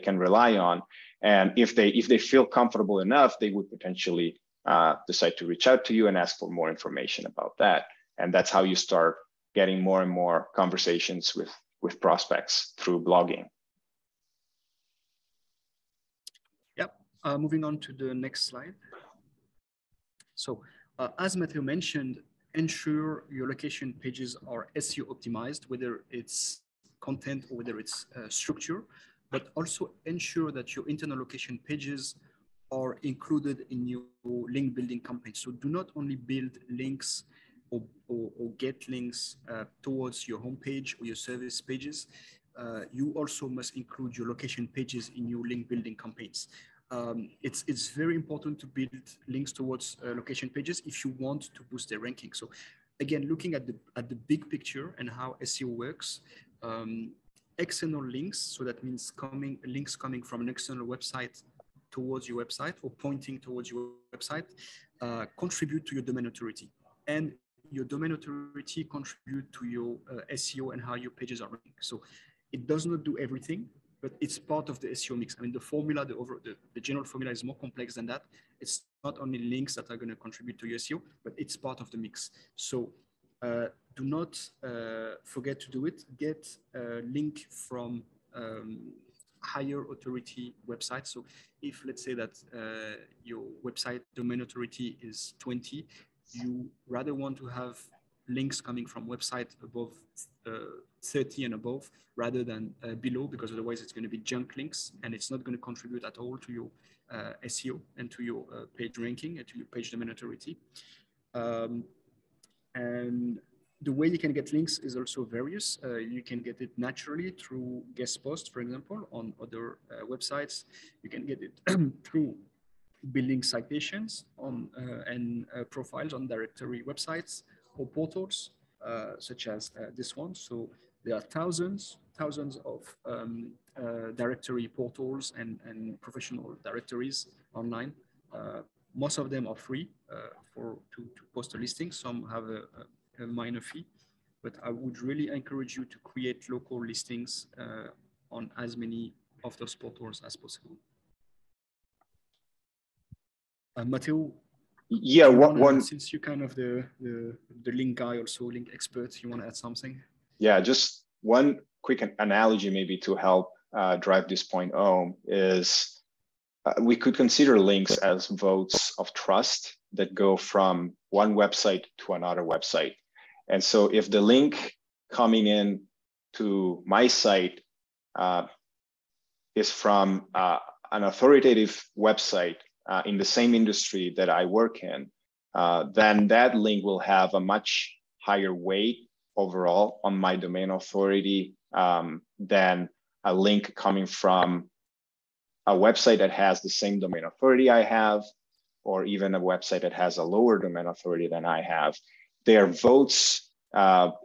can rely on. And if they feel comfortable enough, they would potentially decide to reach out to you and ask for more information about that. And that's how you start getting more and more conversations with prospects through blogging. Yep. Moving on to the next slide. So as Matthew mentioned, ensure your location pages are SEO optimized, whether it's content or whether it's structure, but also ensure that your internal location pages are included in your link building campaign. So do not only build links or get links towards your homepage or your service pages. You also must include your location pages in your link building campaigns. It's very important to build links towards location pages if you want to boost their ranking. So again, looking at the big picture and how SEO works, external links, so that means links coming from an external website towards your website or pointing towards your website, contribute to your domain authority. And your domain authority contribute to your SEO and how your pages are ranking. So it does not do everything, but it's part of the SEO mix. I mean, the formula, the general formula is more complex than that. It's not only links that are going to contribute to your SEO, but it's part of the mix. So do not forget to do it. Get a link from higher authority websites. So if let's say that your website domain authority is 20, you rather want to have links coming from websites above 30 and above rather than below, because otherwise it's going to be junk links and it's not going to contribute at all to your SEO and to your page ranking and to your page domain authority. And the way you can get links is also various. You can get it naturally through guest posts, for example, on other websites. You can get it through building citations on and profiles on directory websites or portals, such as this one. So there are thousands of directory portals and professional directories online. Most of them are free to post a listing. Some have a minor fee, but I would really encourage you to create local listings on as many of those portals as possible. Matteo, yeah, since you're kind of the link guy, also link expert, you want to add something? Yeah, just one quick analogy maybe to help drive this point home is we could consider links as votes of trust that go from one website to another website. And so if the link coming in to my site is from an authoritative website in the same industry that I work in, then that link will have a much higher weight overall on my domain authority than a link coming from a website that has the same domain authority I have, or even a website that has a lower domain authority than I have. Their votes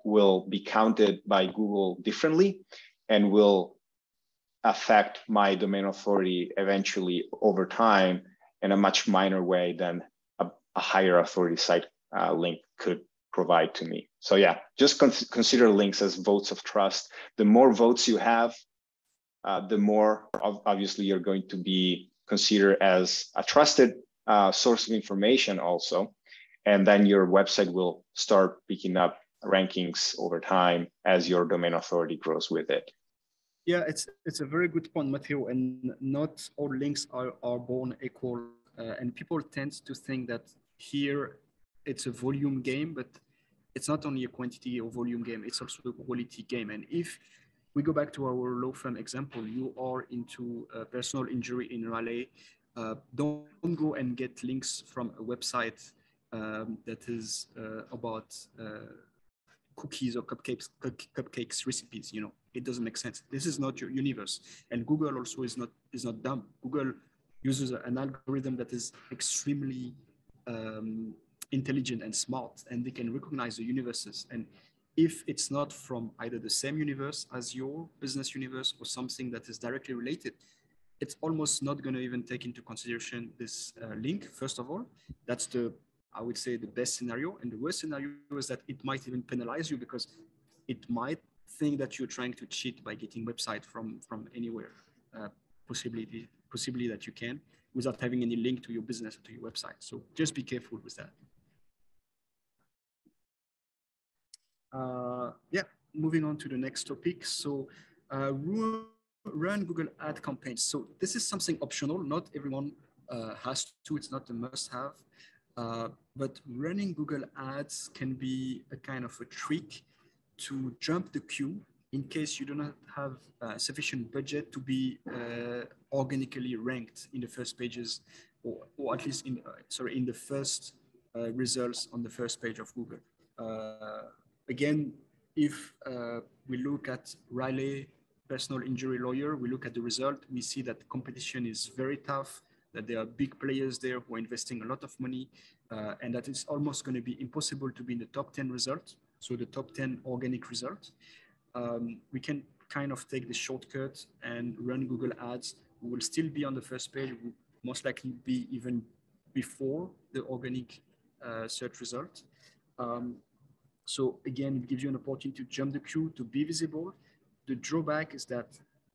will be counted by Google differently and will affect my domain authority eventually over time in a much minor way than a higher authority site link could provide to me. So yeah, just consider links as votes of trust. The more votes you have, the more obviously you're going to be considered as a trusted source of information also. And then your website will start picking up rankings over time as your domain authority grows with it. Yeah, it's a very good point, Matthew. And not all links are born equal. And people tend to think that here it's a volume game, but it's not only a quantity or volume game, it's also a quality game. And if we go back to our law firm example, you are into personal injury in Raleigh, don't go and get links from a website that is about cookies or cupcakes recipes. You know, it doesn't make sense. This is not your universe. And Google also is not dumb. Google uses an algorithm that is extremely intelligent and smart, and they can recognize the universes. And if it's not from either the same universe as your business universe or something that is directly related, it's almost not going to even take into consideration this link. First of all, that's I would say, the best scenario. And the worst scenario is that it might even penalize you, because it might think that you're trying to cheat by getting website from anywhere, possibly that you can, without having any link to your business or to your website. So just be careful with that. Yeah, moving on to the next topic. So run Google ad campaigns. So this is something optional. Not everyone has to, it's not a must-have. But running Google ads can be a kind of a trick to jump the queue in case you do not have sufficient budget to be organically ranked in the first pages, or at least in the first results on the first page of Google. Again, if we look at Riley, personal injury lawyer, we look at the result, we see that competition is very tough, that there are big players there who are investing a lot of money, and that it's almost going to be impossible to be in the top 10 result, so the top 10 organic result. We can kind of take the shortcut and run Google ads. We will still be on the first page, we will most likely be even before the organic search result. So again, it gives you an opportunity to jump the queue, to be visible. The drawback is that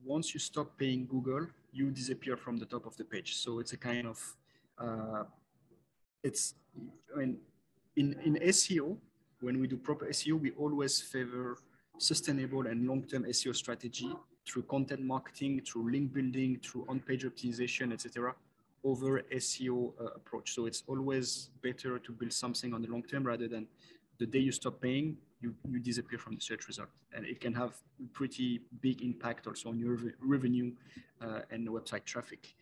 once you stop paying Google, you disappear from the top of the page. So it's a kind of, in SEO, when we do proper SEO, we always favor sustainable and long-term SEO strategy through content marketing, through link building, through on-page optimization, etc., over SEO approach. So it's always better to build something on the long term rather than the day you stop paying, you disappear from the search result. And it can have pretty big impact also on your revenue and the website traffic.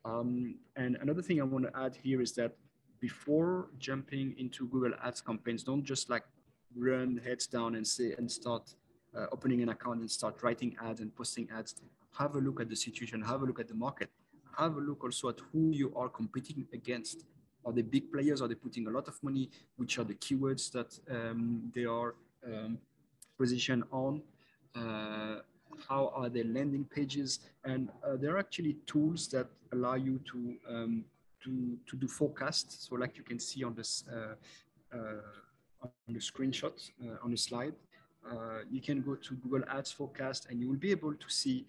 And another thing I want to add here is that before jumping into Google Ads campaigns, don't just like run heads down and start opening an account and start writing ads and posting ads. Have a look at the situation, have a look at the market, have a look also at who you are competing against. Are they big players? Are they putting a lot of money? Which are the keywords that they are positioned on? How are their landing pages? And there are actually tools that allow you to do forecasts. So like you can see on this on the screenshot on the slide, you can go to Google Ads forecast and you will be able to see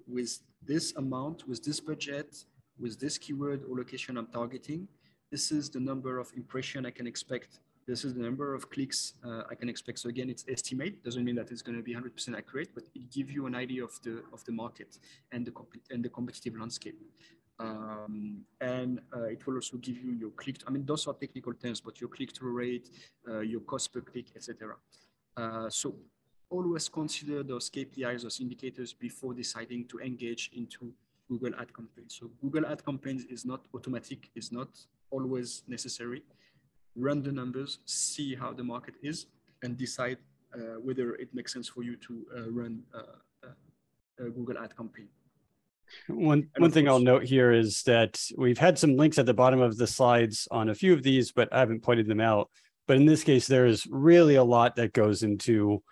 with this amount, with this budget, with this keyword or location I'm targeting, this is the number of impression I can expect. This is the number of clicks I can expect. So again, it's estimate. Doesn't mean that it's going to be 100% accurate, but it gives you an idea of the market and the competitive landscape. And it will also give you your click. I mean, those are technical terms, but your click-through rate, your cost per click, etc. So always consider those KPIs, those indicators before deciding to engage into Google ad campaigns. So Google ad campaigns is not automatic, is not always necessary. Run the numbers, see how the market is, and decide whether it makes sense for you to run a Google ad campaign. One thing I'll note here is that we've had some links at the bottom of the slides on a few of these, but I haven't pointed them out. But in this case, there is really a lot that goes into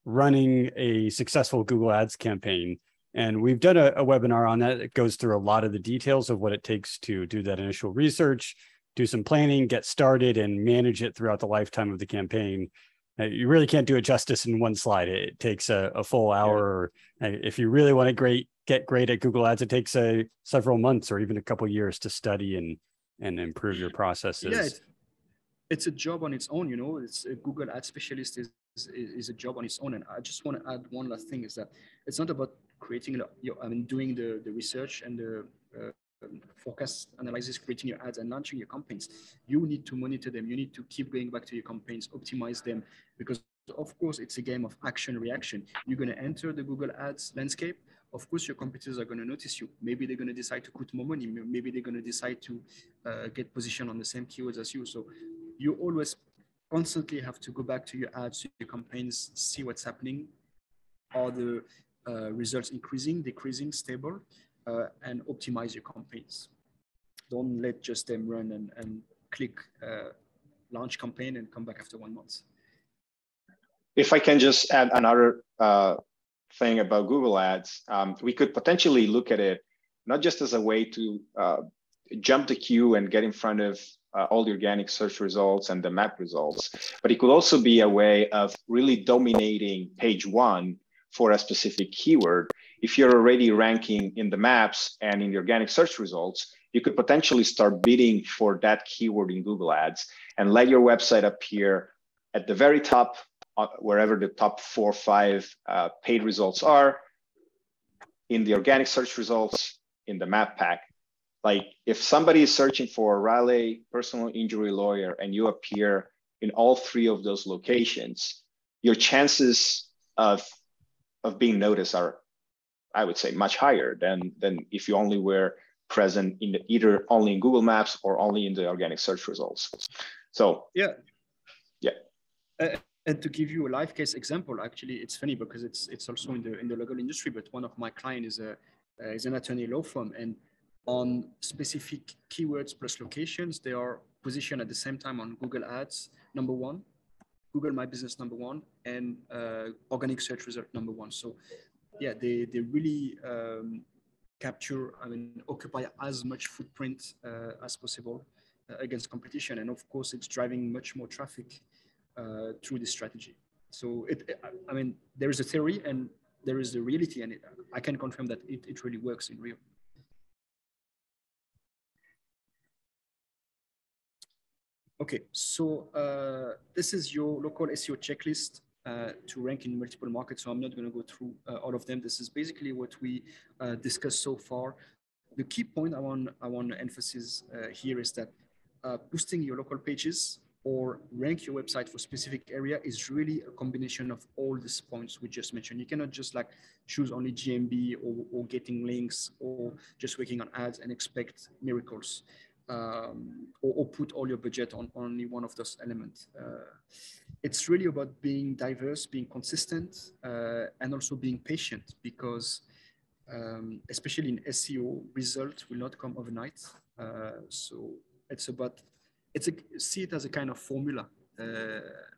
running a successful Google Ads campaign. And we've done a webinar on that. It goes through a lot of the details of what it takes to do that initial research, do some planning, get started, and manage it throughout the lifetime of the campaign. You really can't do it justice in one slide. It takes a full hour. Yeah. If you really want to get great at Google Ads, it takes several months or even a couple of years to study and improve your processes. Yeah, it's a job on its own. You know, it's a Google Ad specialist is a job on its own. And I just want to add one last thing is that it's not about creating doing the research and the forecast analysis, creating your ads and launching your campaigns. You need to monitor them. You need to keep going back to your campaigns, optimize them, because of course it's a game of action reaction. You're going to enter the Google Ads landscape. Of course, your competitors are going to notice you. Maybe they're going to decide to put more money. Maybe they're going to decide to get positioned on the same keywords as you. So you always constantly have to go back to your ads, to your campaigns, see what's happening. Are the results increasing, decreasing, stable, and optimize your campaigns. Don't let just them run and click launch campaign and come back after 1 month. if I can just add another thing about Google Ads, we could potentially look at it not just as a way to jump the queue and get in front of all the organic search results and the map results, but it could also be a way of really dominating page one for a specific keyword. If you're already ranking in the maps and in the organic search results, you could potentially start bidding for that keyword in Google Ads and let your website appear at the very top, wherever the top 4 or 5 paid results are, in the organic search results, in the map pack. Like if somebody is searching for Raleigh personal injury lawyer and you appear in all 3 of those locations, your chances of being noticed are, I would say, much higher than if you only were present in either only in Google Maps or only in the organic search results. So yeah. And to give you a live case example, actually, it's funny because it's also in the legal industry. But one of my clients is an attorney law firm, and on specific keywords plus locations, they are positioned at the same time on Google Ads #1, Google My Business #1, and organic search result #1. So yeah, they really occupy as much footprint as possible against competition. And of course, it's driving much more traffic through this strategy. So there is a theory and there is a reality, and I can confirm that it really works in real. Okay, so this is your local SEO checklist to rank in multiple markets. So I'm not going to go through all of them. This is basically what we discussed so far. The key point I want to emphasize here is that boosting your local pages or rank your website for specific area is really a combination of all these points we just mentioned. You cannot just like choose only GMB or getting links or just working on ads and expect miracles. Or put all your budget on only one of those elements. It's really about being diverse, being consistent, and also being patient, because especially in SEO, results will not come overnight. So see it as a kind of formula,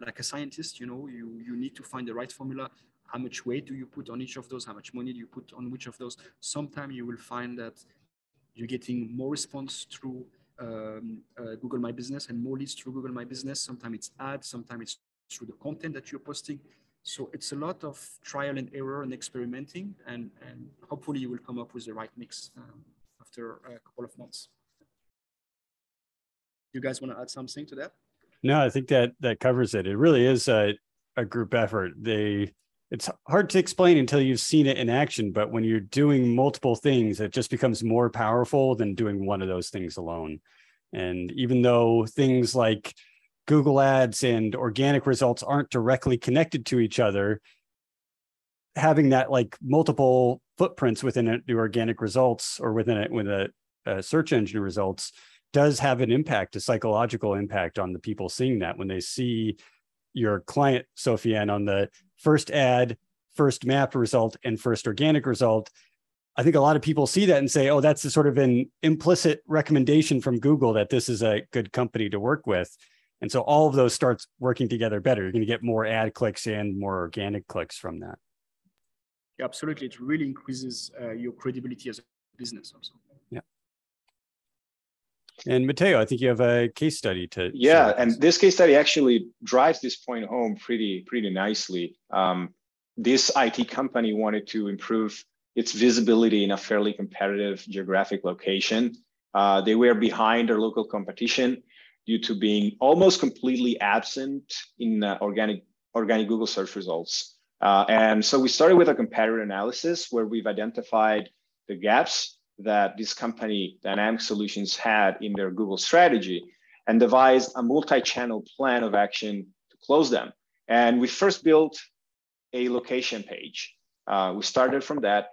like a scientist. You need to find the right formula. How much weight do you put on each of those? How much money do you put on which of those? Sometimes you will find that you're getting more response through Google My Business and more leads through Google My Business. Sometimes it's ads, sometimes it's through the content that you're posting. So it's a lot of trial and error and experimenting, and hopefully you will come up with the right mix after a couple of months. You guys want to add something to that? No, I think that covers it. It really is a group effort. It's hard to explain until you've seen it in action, but when you're doing multiple things, it just becomes more powerful than doing one of those things alone. And even though things like Google Ads and organic results aren't directly connected to each other, having that like multiple footprints within the organic results or within it with a search engine results does have an impact, a psychological impact on the people seeing that. When they see your client, Sofiane, on the first ad, first map result, and first organic result, I think a lot of people see that and say, oh, that's a sort of an implicit recommendation from Google that this is a good company to work with. And so all of those starts working together better. You're going to get more ad clicks and more organic clicks from that. Yeah, absolutely. It really increases your credibility as a business also. Yeah. And Matteo, I think you have a case study to share. And this case study actually drives this point home pretty nicely. This IT company wanted to improve its visibility in a fairly competitive geographic location. They were behind their local competition due to being almost completely absent in organic Google search results. And so we started with a competitor analysis where we've identified the gaps that this company, Dynamic Solutions, had in their Google strategy and devised a multi-channel plan of action to close them. And we first built a location page. We started from that,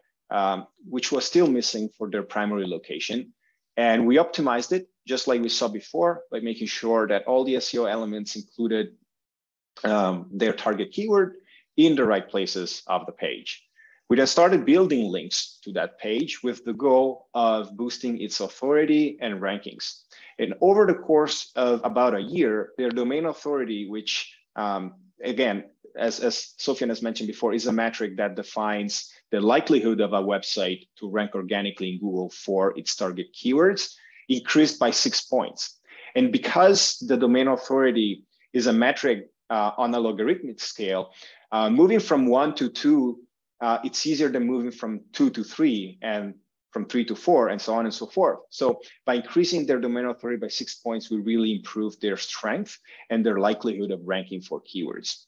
which was still missing for their primary location. And we optimized it, just like we saw before, by making sure that all the SEO elements included their target keyword in the right places of the page. We then started building links to that page with the goal of boosting its authority and rankings. And over the course of about a year, their domain authority, which again, as Sofian has mentioned before, is a metric that defines the likelihood of a website to rank organically in Google for its target keywords, increased by 6 points. And because the domain authority is a metric on a logarithmic scale, moving from 1 to 2, it's easier than moving from 2 to 3 and from 3 to 4 and so on and so forth. So by increasing their domain authority by 6 points, we really improve their strength and their likelihood of ranking for keywords.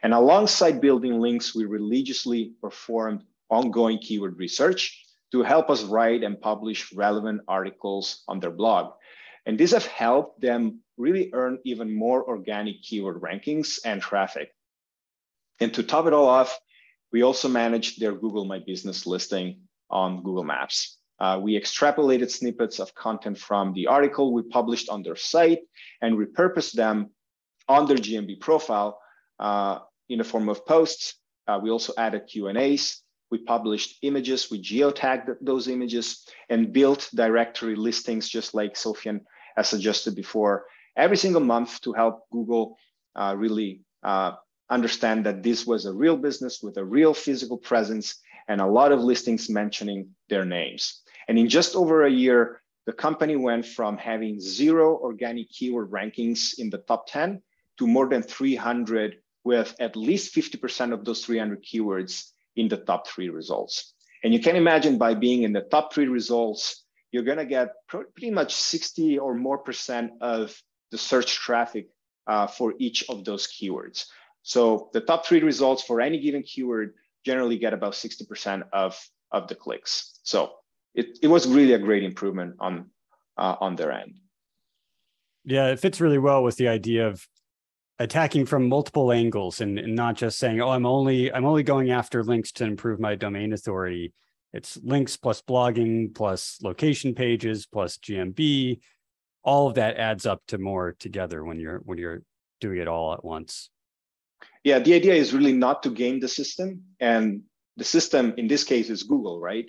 And alongside building links, we religiously performed ongoing keyword research to help us write and publish relevant articles on their blog. And these have helped them really earn even more organic keyword rankings and traffic. And to top it all off, we also managed their Google My Business listing on Google Maps. We extrapolated snippets of content from the article we published on their site and repurposed them on their GMB profile in the form of posts. We also added Q&As. We published images, we geotagged those images and built directory listings, just like Sofian has suggested before, every single month to help Google really understand that this was a real business with a real physical presence and a lot of listings mentioning their names. And in just over a year, the company went from having 0 organic keyword rankings in the top 10 to more than 300, with at least 50% of those 300 keywords in the top 3 results. And you can imagine, by being in the top 3 results, you're gonna get pretty much 60 or more % of the search traffic for each of those keywords. So the top 3 results for any given keyword generally get about 60% of the clicks. So it was really a great improvement on their end. Yeah, it fits really well with the idea of attacking from multiple angles and not just saying, oh, I'm only going after links to improve my domain authority. It's links plus blogging plus location pages plus GMB. All of that adds up to more together when you're doing it all at once. Yeah, the idea is really not to game the system, and the system in this case is Google, right?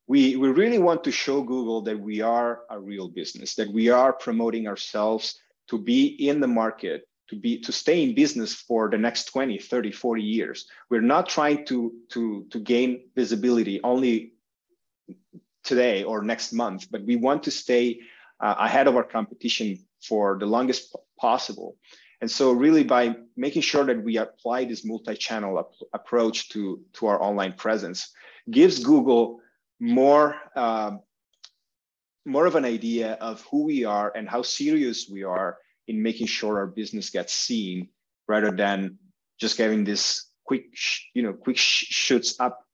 We really want to show Google that we are a real business, that we are promoting ourselves to be in the market, to stay in business for the next 20, 30, 40 years. We're not trying to gain visibility only today or next month, but we want to stay ahead of our competition for the longest possible. And so really, by making sure that we apply this multi-channel approach to our online presence, gives Google more of an idea of who we are and how serious we are in making sure our business gets seen, rather than just getting this quick shoots up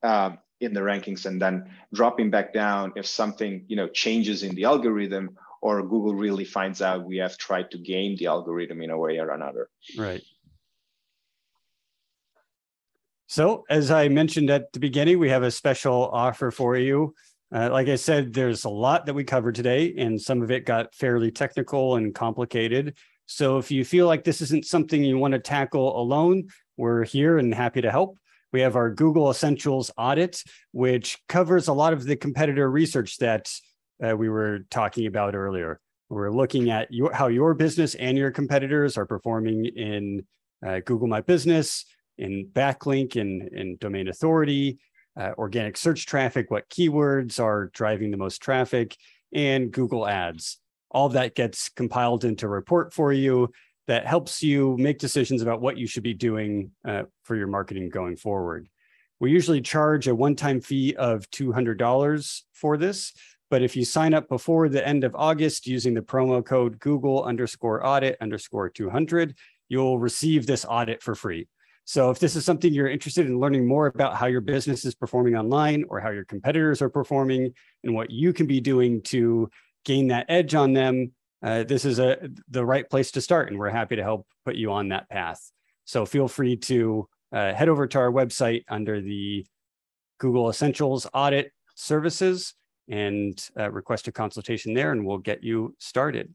in the rankings and then dropping back down if something changes in the algorithm, or Google really finds out we have tried to game the algorithm in a way or another. Right. So as I mentioned at the beginning, we have a special offer for you. Like I said, there's a lot that we covered today, and some of it got fairly technical and complicated. So if you feel like this isn't something you want to tackle alone, we're here and happy to help. We have our Google Essentials Audit, which covers a lot of the competitor research that we were talking about earlier. We're looking at how your business and your competitors are performing in Google My Business, in backlink, in domain authority, organic search traffic, what keywords are driving the most traffic, and Google Ads. All of that gets compiled into a report for you that helps you make decisions about what you should be doing for your marketing going forward. We usually charge a one-time fee of $200 for this, but if you sign up before the end of August using the promo code Google_audit_200, you'll receive this audit for free. So if this is something you're interested in learning more about how your business is performing online, or how your competitors are performing, and what you can be doing to gain that edge on them, this is the right place to start, and we're happy to help put you on that path. So feel free to head over to our website under the Google Essentials Audit Services and request a consultation there, and we'll get you started.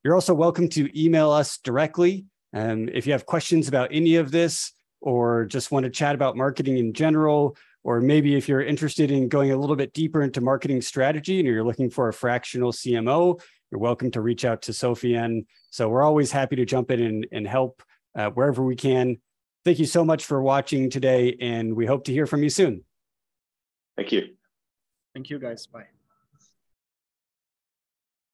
You're also welcome to email us directly. If you have questions about any of this, or just want to chat about marketing in general, or maybe if you're interested in going a little bit deeper into marketing strategy and you're looking for a fractional CMO, you're welcome to reach out to Sofian. So we're always happy to jump in and help wherever we can. Thank you so much for watching today, and we hope to hear from you soon. Thank you. Thank you, guys. Bye.